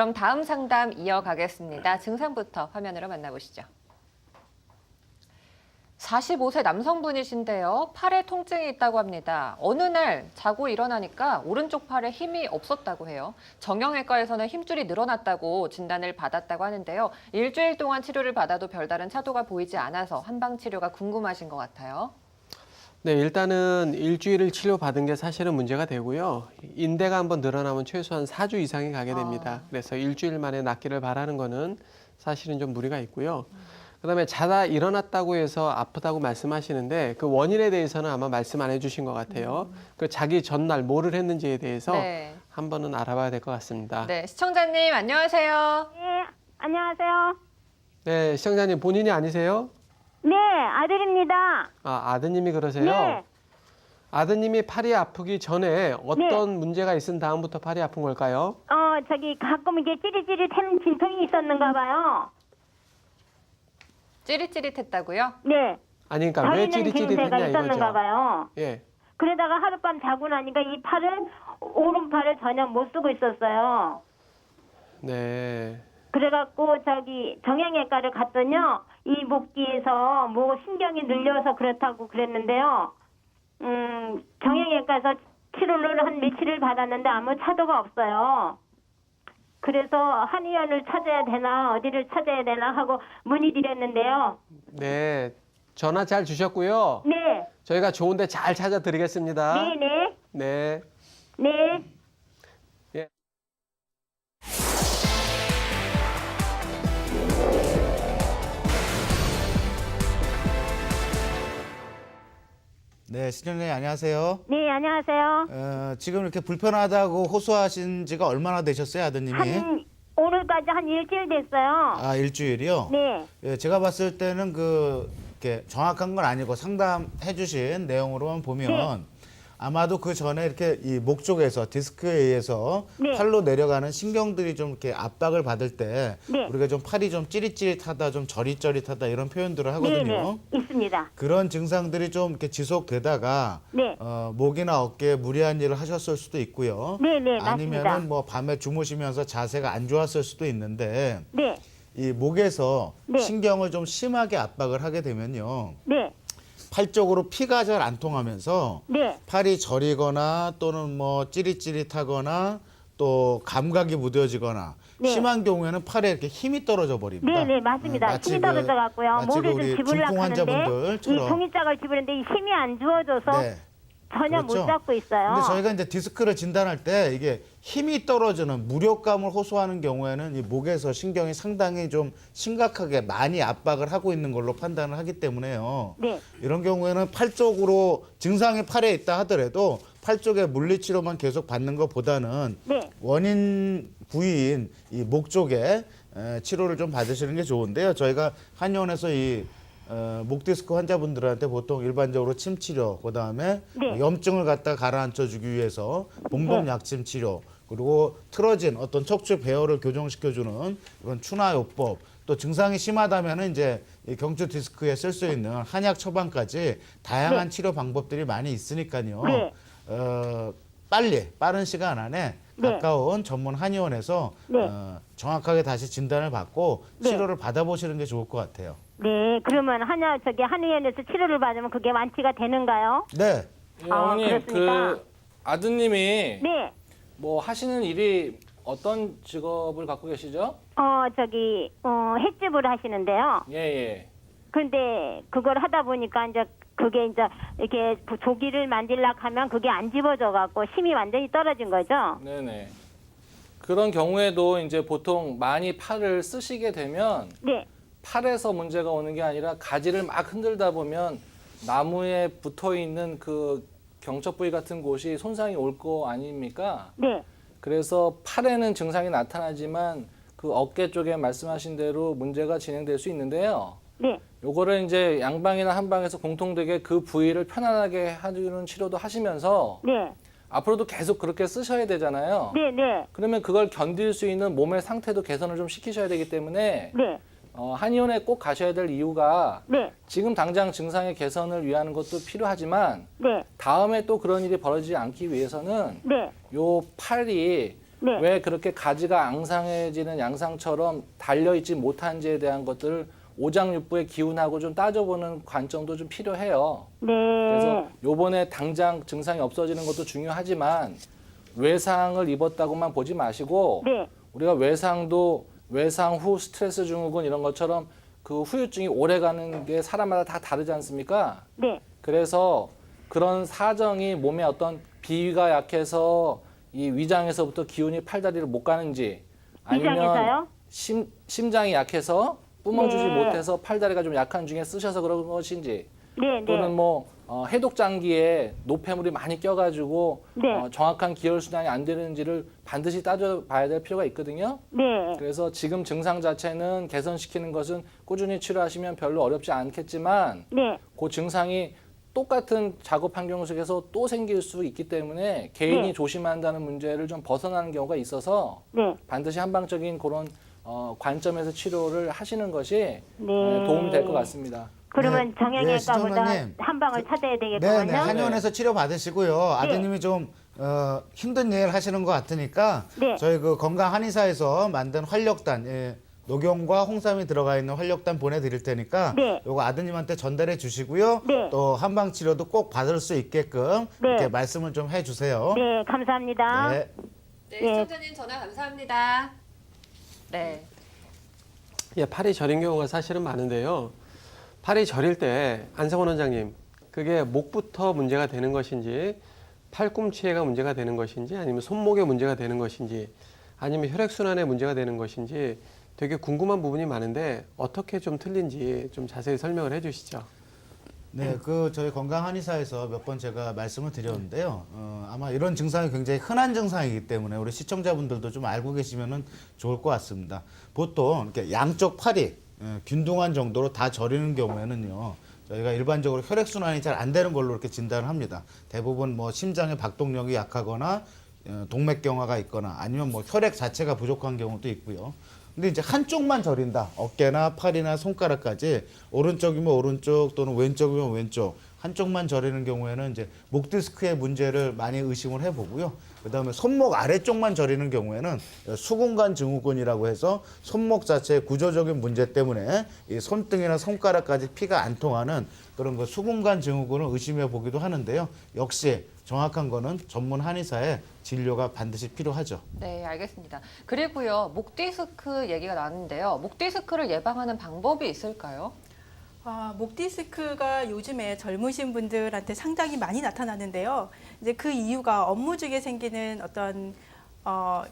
그럼 다음 상담 이어가겠습니다. 증상부터 화면으로 만나보시죠. 45세 남성분이신데요. 팔에 통증이 있다고 합니다. 어느 날 자고 일어나니까 오른쪽 팔에 힘이 없었다고 해요. 정형외과에서는 힘줄이 늘어났다고 진단을 받았다고 하는데요. 일주일 동안 치료를 받아도 별다른 차도가 보이지 않아서 한방 치료가 궁금하신 것 같아요. 네, 일단은 일주일을 치료받은 게 사실은 문제가 되고요. 인대가 한번 늘어나면 최소한 4주 이상이 가게 됩니다. 그래서 일주일 만에 낫기를 바라는 거는 사실은 좀 무리가 있고요. 그다음에 자다 일어났다고 해서 아프다고 말씀하시는데 그 원인에 대해서는 아마 말씀 안 해주신 것 같아요. 그 자기 전날 뭐를 했는지에 대해서 네. 한 번은 알아봐야 될 것 같습니다. 네, 시청자님 안녕하세요. 네, 안녕하세요. 네, 시청자님 본인이 아니세요? 네, 아들입니다. 아, 아드님이 그러세요? 네. 아드님이 팔이 아프기 전에 어떤 문제가 있은 다음부터 팔이 아픈 걸까요? 가끔 이게 찌릿찌릿한 진통이 있었는가 봐요. 찌릿찌릿했다고요? 네. 아니, 그러니까 왜 저리는 찌릿찌릿했냐 기운새가 있었는가 이거죠. 봐요. 예. 그러다가 하룻밤 자고 나니까 이 팔은 오른팔을 전혀 못 쓰고 있었어요. 네. 그래갖고 정형외과를 갔더니요. 이 목뒤에서 뭐 신경이 눌려서 그렇다고 그랬는데요. 정형외과에서 치료를 한 며칠을 받았는데 아무 차도가 없어요. 그래서 한의원을 찾아야 되나 어디를 찾아야 되나 하고 문의드렸는데요. 네. 전화 잘 주셨고요. 네, 저희가 좋은데 잘 찾아드리겠습니다. 네, 네, 네. 네. 예. 네, 신현님 안녕하세요. 네, 안녕하세요. 지금 이렇게 불편하다고 호소하신 지가 얼마나 되셨어요, 아드님이? 오늘까지 한 일주일 됐어요. 아, 일주일이요? 네, 예, 제가 봤을 때는 이렇게 정확한 건 아니고 상담해 주신 내용으로만 보면 아마도 그 전에 이렇게 이 목 쪽에서 디스크에 의해서 네. 팔로 내려가는 신경들이 좀 이렇게 압박을 받을 때 네. 우리가 좀 팔이 좀 찌릿찌릿하다, 좀 저릿저릿하다 이런 표현들을 네, 하거든요. 네, 있습니다. 그런 증상들이 좀 이렇게 지속되다가 네. 목이나 어깨에 무리한 일을 하셨을 수도 있고요. 네, 네, 맞습니다. 아니면은 뭐 밤에 주무시면서 자세가 안 좋았을 수도 있는데 네, 이 목에서 네. 신경을 좀 심하게 압박을 하게 되면요. 네, 팔 쪽으로 피가 잘 안 통하면서 네, 팔이 저리거나 또는 뭐 찌릿찌릿하거나 또 감각이 무뎌지거나 네. 심한 경우에는 팔에 이렇게 힘이 떨어져 버립니다. 네, 네, 맞습니다. 마치 힘이 떨어져 갖고요. 마치 뭐를 우리 좀 집으려고 중풍 하는데 이 환자분들처럼 종이짝을 집으는데 이 힘이 안 주어져서 네. 전혀 그렇죠. 못 잡고 있어요. 근데 저희가 이제 디스크를 진단할 때 이게 힘이 떨어지는 무력감을 호소하는 경우에는 이 목에서 신경이 상당히 좀 심각하게 많이 압박을 하고 있는 걸로 판단을 하기 때문에요. 네, 이런 경우에는 팔 쪽으로 증상이 팔에 있다 하더라도 팔 쪽에 물리치료만 계속 받는 것보다는 네, 원인 부위인 이 목 쪽에 치료를 좀 받으시는 게 좋은데요. 저희가 한의원에서 이 목 디스크 환자분들한테 보통 일반적으로 침 치료, 그다음에 네. 염증을 갖다 가라앉혀 주기 위해서 bom본 약침 치료, 그리고 틀어진 어떤 척추 배열을 교정시켜 주는 이런 추나요법, 또 증상이 심하다면은 이제 이 경추 디스크에 쓸 수 있는 한약 처방까지 다양한 네. 치료 방법들이 많이 있으니까요. 네. 빠른 시간 안에 네. 가까운 전문 한의원에서 네. 정확하게 다시 진단을 받고 네. 치료를 받아보시는 게 좋을 것 같아요. 네. 그러면 한의원에서 치료를 받으면 그게 완치가 되는가요? 네. 예, 아, 어머님 그렇습니까? 그 아드님이 네. 뭐 하시는 일이 어떤 직업을 갖고 계시죠? 횟집을 하시는데요. 예, 예. 근데 그걸 하다 보니까 이제 그게 이제 이렇게 조기를 만들려고 하면 그게 안 집어져 갖고 힘이 완전히 떨어진 거죠. 네네. 그런 경우에도 이제 보통 많이 팔을 쓰시게 되면 네. 팔에서 문제가 오는 게 아니라 가지를 막 흔들다 보면 나무에 붙어 있는 그 경첩 부위 같은 곳이 손상이 올 거 아닙니까? 네. 그래서 팔에는 증상이 나타나지만 그 어깨 쪽에 말씀하신 대로 문제가 진행될 수 있는데요. 네. 요거를 이제 양방이나 한방에서 공통되게 그 부위를 편안하게 해주는 치료도 하시면서 네. 앞으로도 계속 그렇게 쓰셔야 되잖아요. 네. 네. 그러면 그걸 견딜 수 있는 몸의 상태도 개선을 좀 시키셔야 되기 때문에 네. 한의원에 꼭 가셔야 될 이유가 네. 지금 당장 증상의 개선을 위한 것도 필요하지만 네. 다음에 또 그런 일이 벌어지지 않기 위해서는 네. 요 팔이 네. 왜 그렇게 가지가 앙상해지는 양상처럼 달려있지 못한지에 대한 것들을 오장육부의 기운하고 좀 따져보는 관점도 좀 필요해요. 네. 그래서 요번에 당장 증상이 없어지는 것도 중요하지만 외상을 입었다고만 보지 마시고 네. 우리가 외상 후 스트레스 증후군 이런 것처럼 그 후유증이 오래가는 게 사람마다 다 다르지 않습니까? 네. 그래서 그런 사정이 몸에 어떤 비위가 약해서 이 위장에서부터 기운이 팔다리를 못 가는지 아니면 위장에서요? 심장이 약해서 뿜어주지 네. 못해서 팔다리가 좀 약한 중에 쓰셔서 그런 것인지 네. 또는 네. 뭐 해독 장기에 노폐물이 많이 껴가지고 네. 정확한 기혈 순환이 안 되는지를 반드시 따져봐야 될 필요가 있거든요. 네. 그래서 지금 증상 자체는 개선시키는 것은 꾸준히 치료하시면 별로 어렵지 않겠지만 네. 그 증상이 똑같은 작업 환경 속에서 또 생길 수 있기 때문에 개인이 네. 조심한다는 문제를 좀 벗어나는 경우가 있어서 네. 반드시 한방적인 그런 관점에서 치료를 하시는 것이 네. 도움이 될 것 같습니다. 그러면 네. 정형외과보다 시청자님. 한방을 찾아야 되겠군요. 네네, 한의원에서 치료 받으시고요. 아드님이 좀 힘든 일 하시는 것 같으니까 네. 저희 그 건강 한의사에서 만든 활력단, 녹용과 홍삼이 들어가 있는 활력단 보내드릴 테니까 네. 요거 아드님한테 전달해 주시고요. 네. 또 한방 치료도 꼭 받을 수 있게끔 네. 이렇게 말씀을 좀 해주세요. 네, 감사합니다. 네. 네, 예. 시청자님 전화 감사합니다. 네. 예, 팔이 저린 경우가 사실은 많은데요. 팔이 저릴 때 안성원 원장님, 그게 목부터 문제가 되는 것인지 팔꿈치에가 문제가 되는 것인지 아니면 손목에 문제가 되는 것인지 아니면 혈액순환에 문제가 되는 것인지 되게 궁금한 부분이 많은데 어떻게 좀 틀린지 좀 자세히 설명을 해 주시죠. 네, 그 저희 건강 한의사에서 몇 번 제가 말씀을 드렸는데요. 아마 이런 증상이 굉장히 흔한 증상이기 때문에 우리 시청자분들도 좀 알고 계시면은 좋을 것 같습니다. 보통 이렇게 양쪽 팔이 균등한 정도로 다 저리는 경우에는요. 저희가 일반적으로 혈액순환이 잘 안 되는 걸로 이렇게 진단을 합니다. 대부분 뭐 심장의 박동력이 약하거나 동맥경화가 있거나 아니면 뭐 혈액 자체가 부족한 경우도 있고요. 근데 이제 한쪽만 저린다. 어깨나 팔이나 손가락까지 오른쪽이면 오른쪽 또는 왼쪽이면 왼쪽 한쪽만 저리는 경우에는 이제 목 디스크의 문제를 많이 의심을 해보고요. 그다음에 손목 아래쪽만 저리는 경우에는 수근관 증후군이라고 해서 손목 자체의 구조적인 문제 때문에 이 손등이나 손가락까지 피가 안 통하는 그런 거 수근관 증후군을 의심해 보기도 하는데요. 역시 정확한 거는 전문 한의사의 진료가 반드시 필요하죠. 네, 알겠습니다. 그리고요, 목 디스크 얘기가 나왔는데요. 목 디스크를 예방하는 방법이 있을까요? 목 디스크가 요즘에 젊으신 분들한테 상당히 많이 나타나는데요. 이제 그 이유가 업무 중에 생기는 어떤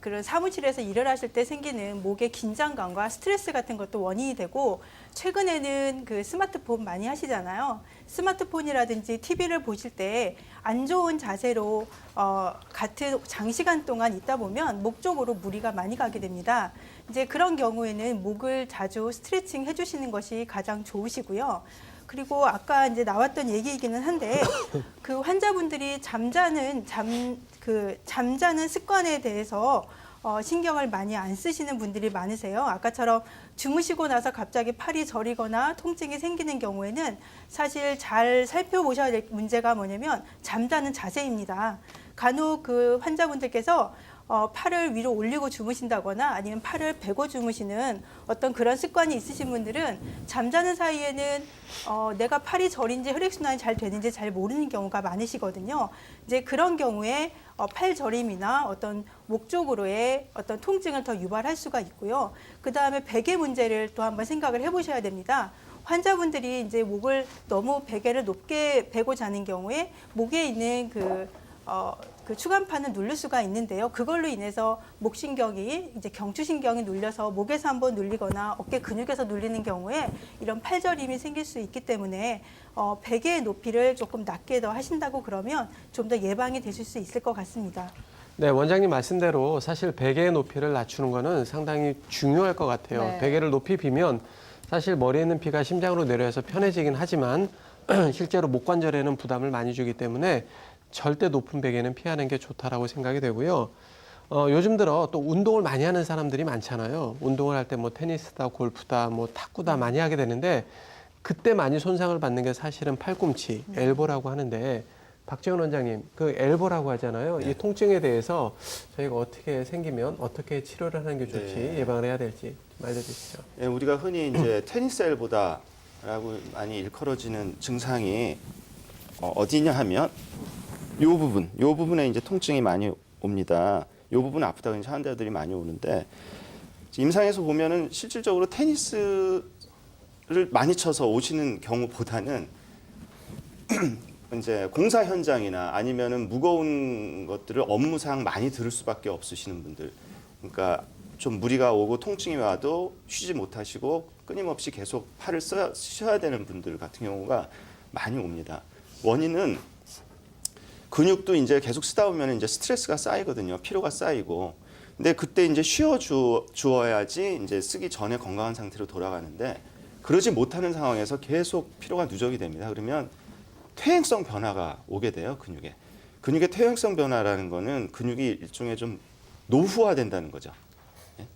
그런 사무실에서 일을 하실 때 생기는 목의 긴장감과 스트레스 같은 것도 원인이 되고, 최근에는 그 스마트폰 많이 하시잖아요. 스마트폰이라든지 TV를 보실 때 안 좋은 자세로 같은 장시간 동안 있다 보면 목 쪽으로 무리가 많이 가게 됩니다. 이제 그런 경우에는 목을 자주 스트레칭 해주시는 것이 가장 좋으시고요. 그리고 아까 이제 나왔던 얘기이기는 한데 그 환자분들이 잠자는 습관에 대해서 신경을 많이 안 쓰시는 분들이 많으세요. 아까처럼 주무시고 나서 갑자기 팔이 저리거나 통증이 생기는 경우에는 사실 잘 살펴보셔야 될 문제가 뭐냐면 잠자는 자세입니다. 간혹 그 환자분들께서 팔을 위로 올리고 주무신다거나 아니면 팔을 베고 주무시는 어떤 그런 습관이 있으신 분들은 잠자는 사이에는 내가 팔이 저린지 혈액순환이 잘 되는지 잘 모르는 경우가 많으시거든요. 이제 그런 경우에 팔 저림이나 어떤 목 쪽으로의 어떤 통증을 더 유발할 수가 있고요. 그 다음에 베개 문제를 또 한번 생각을 해보셔야 됩니다. 환자분들이 이제 목을 너무 베개를 높게 베고 자는 경우에 목에 있는 그 추간판을 누를 수가 있는데요. 그걸로 인해서 목신경이 이제 경추신경이 눌려서 목에서 한번 눌리거나 어깨 근육에서 눌리는 경우에 이런 팔저림이 생길 수 있기 때문에 베개의 높이를 조금 낮게 더 하신다고 그러면 좀 더 예방이 되실 수 있을 것 같습니다. 네, 원장님 말씀대로 사실 베개의 높이를 낮추는 거는 상당히 중요할 것 같아요. 네. 베개를 높이 비면 사실 머리에 있는 피가 심장으로 내려와서 편해지긴 하지만 실제로 목 관절에는 부담을 많이 주기 때문에 절대 높은 베개는 피하는 게 좋다라고 생각이 되고요. 요즘 들어 또 운동을 많이 하는 사람들이 많잖아요. 운동을 할 때 뭐 테니스다, 골프다, 뭐 탁구다 많이 하게 되는데 그때 많이 손상을 받는 게 사실은 팔꿈치, 엘보라고 하는데 박지원 원장님, 그 엘보라고 하잖아요. 네. 이 통증에 대해서 저희가 어떻게 생기면 어떻게 치료를 하는 게 좋지, 네. 예방을 해야 될지 좀 알려주시죠. 예, 우리가 흔히 이제 테니스 엘보다라고 많이 일컬어지는 증상이 어디냐 하면 요 부분에 이제 통증이 많이 옵니다. 요 부분 아프다고 이제 환자들이 많이 오는데 임상에서 보면은 실질적으로 테니스를 많이 쳐서 오시는 경우보다는 이제 공사 현장이나 아니면은 무거운 것들을 업무상 많이 들을 수밖에 없으시는 분들, 그러니까 좀 무리가 오고 통증이 와도 쉬지 못하시고 끊임없이 계속 팔을 쓰셔야 되는 분들 같은 경우가 많이 옵니다. 원인은 근육도 이제 계속 쓰다 보면 이제 스트레스가 쌓이거든요. 피로가 쌓이고. 근데 그때 이제 쉬어 주어야지 이제 쓰기 전에 건강한 상태로 돌아가는데 그러지 못하는 상황에서 계속 피로가 누적이 됩니다. 그러면 퇴행성 변화가 오게 돼요, 근육에. 근육의 퇴행성 변화라는 거는 근육이 일종의 좀 노후화된다는 거죠. 예?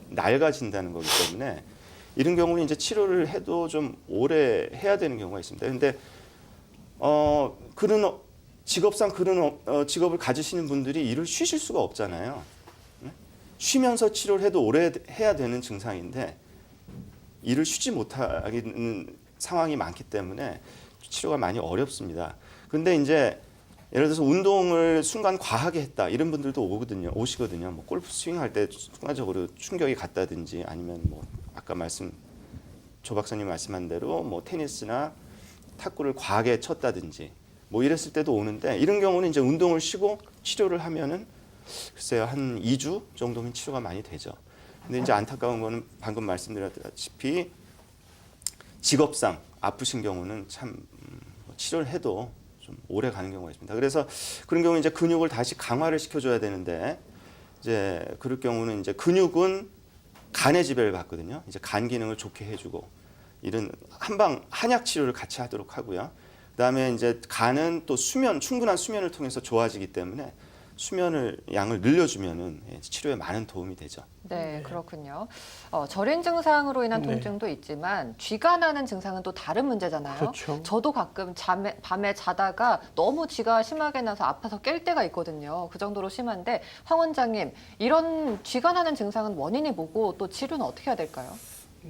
낡아진다는 거기 때문에 이런 경우는 이제 치료를 해도 좀 오래 해야 되는 경우가 있습니다. 근데 그런 직업상 그런 직업을 가지시는 분들이 일을 쉬실 수가 없잖아요. 예? 쉬면서 치료를 해도 오래 해야 되는 증상인데 일을 쉬지 못하는 상황이 많기 때문에 치료가 많이 어렵습니다. 근데 이제 예를 들어서 운동을 순간 과하게 했다 이런 분들도 오시거든요. 뭐 골프 스윙할 때 순간적으로 충격이 갔다든지 아니면 뭐 아까 조 박사님 말씀한 대로 뭐 테니스나 탁구를 과하게 쳤다든지 뭐 이랬을 때도 오는데 이런 경우는 이제 운동을 쉬고 치료를 하면은 글쎄요 한 2주 정도면 치료가 많이 되죠. 근데 이제 안타까운 거는 방금 말씀드렸다시피 직업상 아프신 경우는 참 치료를 해도 좀 오래 가는 경우가 있습니다. 그래서 그런 경우 이제 근육을 다시 강화를 시켜줘야 되는데 이제 그럴 경우는 이제 근육은 간의 지배를 받거든요. 이제 간 기능을 좋게 해주고 이런 한약 치료를 같이 하도록 하고요. 그다음에 이제 간은 또 충분한 수면을 통해서 좋아지기 때문에 양을 늘려주면은 치료에 많은 도움이 되죠. 네, 그렇군요. 저린 증상으로 인한 네. 통증도 있지만 쥐가 나는 증상은 또 다른 문제잖아요. 그렇죠. 저도 가끔 밤에 자다가 너무 쥐가 심하게 나서 아파서 깰 때가 있거든요. 그 정도로 심한데 황 원장님, 이런 쥐가 나는 증상은 원인이 뭐고 또 치료는 어떻게 해야 될까요?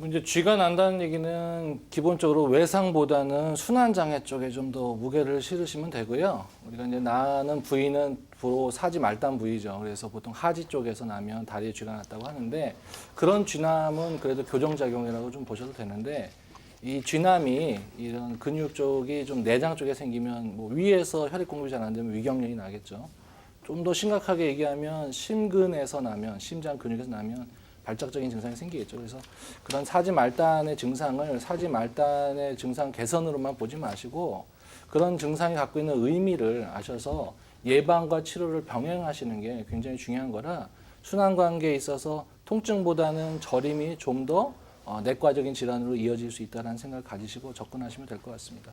이제 쥐가 난다는 얘기는 기본적으로 외상보다는 순환장애 쪽에 좀 더 무게를 실으시면 되고요. 우리가 이제 나는 부위는 주로 사지 말단 부위죠. 그래서 보통 하지 쪽에서 나면 다리에 쥐가 났다고 하는데 그런 쥐남은 그래도 교정작용이라고 좀 보셔도 되는데 이 쥐남이 이런 근육 쪽이 좀 내장 쪽에 생기면 뭐 위에서 혈액 공급이 잘 안 되면 위경련이 나겠죠. 좀 더 심각하게 얘기하면 심근에서 나면 심장 근육에서 나면 발작적인 증상이 생기겠죠. 그래서 그런 사지 말단의 증상을 사지 말단의 증상 개선으로만 보지 마시고 그런 증상이 갖고 있는 의미를 아셔서 예방과 치료를 병행하시는 게 굉장히 중요한 거라 순환 관계에 있어서 통증보다는 저림이 좀 더 내과적인 질환으로 이어질 수 있다는 생각을 가지시고 접근하시면 될 것 같습니다.